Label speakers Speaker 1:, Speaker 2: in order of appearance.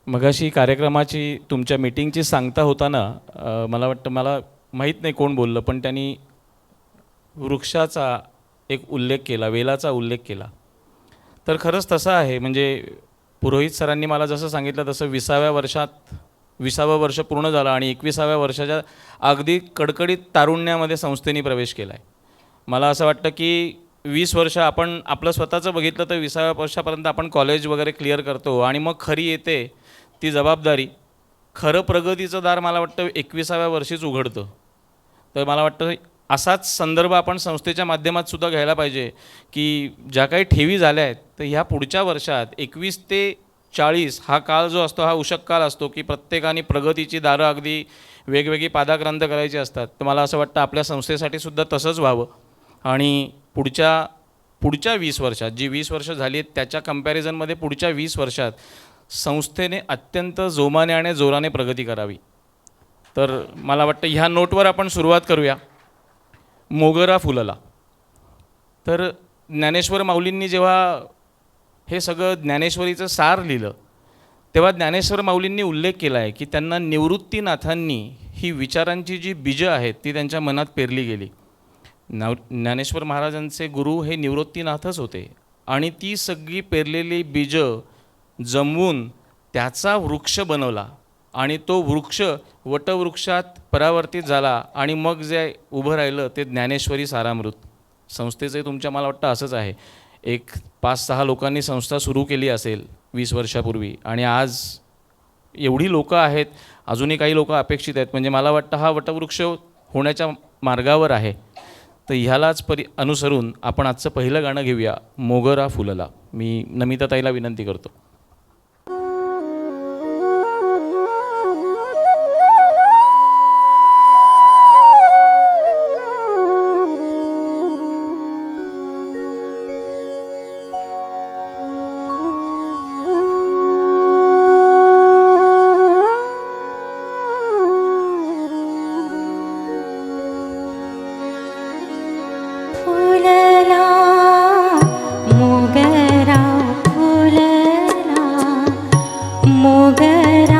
Speaker 1: मगाशी कार्यक्रमाची तुमच्या मीटिंगची सांगता होताना मला वाटतं, मला माहीत नाही कोण बोललं, पण त्यांनी वृक्षाचा एक उल्लेख केला, वेलाचा उल्लेख केला. तर खरंच तसं आहे. म्हणजे पुरोहित सरांनी मला जसं सांगितलं तसं 20व्या वर्ष पूर्ण झालं आणि 21व्या वर्षाच्या अगदी कडकडीत तारुण्यामध्ये संस्थेने प्रवेश केला आहे. मला असं वाटतं की 20 वर्ष आपण आपलं स्वतःचं बघितलं तर 20व्या वर्षापर्यंत आपण कॉलेज वगैरे क्लिअर करतो आणि मग खरी येते ती जबाबदारी. खरं प्रगतीचं दार मला वाटतं 21व्या वर्षीच उघडतं. तर मला वाटतं असाच संदर्भ आपण संस्थेच्या माध्यमात सुद्धा घ्यायला पाहिजे की ज्या काही ठेवी झाल्या आहेत तर ह्या पुढच्या वर्षात 21 ते 40 हा काळ जो असतो हा उषक काळ असतो की प्रत्येकाने प्रगतीची दारं अगदी वेगवेगळी पादाक्रांत करायची असतात. तर मला असं वाटतं आपल्या संस्थेसाठी सुद्धा तसंच व्हावं आणि पुढच्या 20 वर्षात जी 20 वर्ष झाली आहेत त्याच्या कंपॅरिझनमध्ये पुढच्या 20 वर्षात संस्थेने अत्यंत जोमाने आणि जोराने प्रगती करावी. तर मला वाटतं ह्या नोटवर आपण सुरुवात करूया. मोगरा फुलला. तर ज्ञानेश्वर माऊलींनी जेव्हा हे सगळं ज्ञानेश्वरीचं सार लिहिलं तेव्हा ज्ञानेश्वर माऊलींनी उल्लेख केला आहे की त्यांना निवृत्तीनाथांनी ही विचारांची जी बीजं आहेत ती त्यांच्या मनात पेरली गेली. ज्ञानेश्वर महाराजांचे गुरु हे निवृत्तीनाथच होते आणि ती सगळी पेरलेली बीजं जमवून त्याचा वृक्ष बनवला आणि तो वृक्ष वटवृक्षात परावर्तित झाला आणि मग जे उभं राहिलं ते ज्ञानेश्वरी सारामृत. संस्थेचं तुमच्या मला वाटतं असंच आहे. एक 5-6 लोकांनी संस्था सुरू केली असेल 20 वर्षापूर्वी आणि आज एवढी लोकं आहेत, अजूनही काही लोकं अपेक्षित आहेत. म्हणजे मला वाटतं हा वटवृक्ष होण्याच्या मार्गावर आहे. तर ह्यालाच अनुसरून आपण आजचं पहिलं गाणं घेऊया, मोगरा फुलला. मी नमिताताईला विनंती करतो.
Speaker 2: मोगरा